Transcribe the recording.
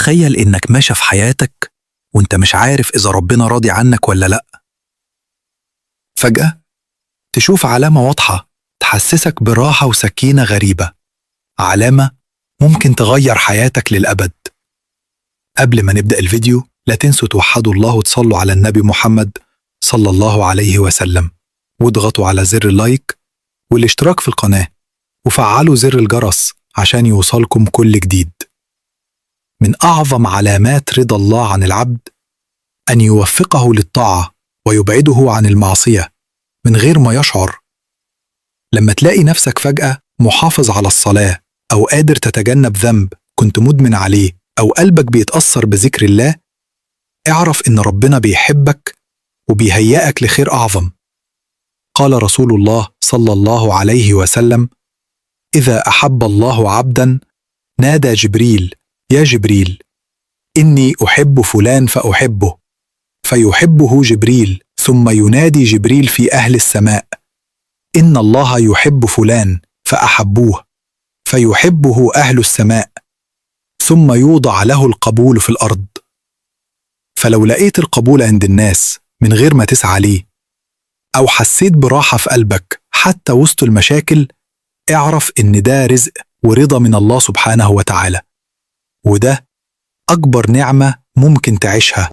تخيل إنك ماشي في حياتك وإنت مش عارف إذا ربنا راضي عنك ولا لأ. فجأة تشوف علامة واضحة تحسسك براحة وسكينة غريبة، علامة ممكن تغير حياتك للأبد. قبل ما نبدأ الفيديو لا تنسوا توحدوا الله وتصلوا على النبي محمد صلى الله عليه وسلم، واضغطوا على زر اللايك والاشتراك في القناة وفعلوا زر الجرس عشان يوصلكم كل جديد. من أعظم علامات رضا الله عن العبد أن يوفقه للطاعة ويبعده عن المعصية من غير ما يشعر. لما تلاقي نفسك فجأة محافظ على الصلاة أو قادر تتجنب ذنب كنت مدمن عليه أو قلبك بيتأثر بذكر الله، اعرف إن ربنا بيحبك وبيهيئك لخير أعظم. قال رسول الله صلى الله عليه وسلم: إذا أحب الله عبدا نادى جبريل: يا جبريل إني أحب فلان فأحبه، فيحبه جبريل، ثم ينادي جبريل في أهل السماء: إن الله يحب فلان فأحبوه، فيحبه أهل السماء، ثم يوضع له القبول في الأرض. فلو لقيت القبول عند الناس من غير ما تسعى ليه، أو حسيت براحة في قلبك حتى وسط المشاكل، اعرف إن ده رزق ورضا من الله سبحانه وتعالى، وده أكبر نعمة ممكن تعيشها.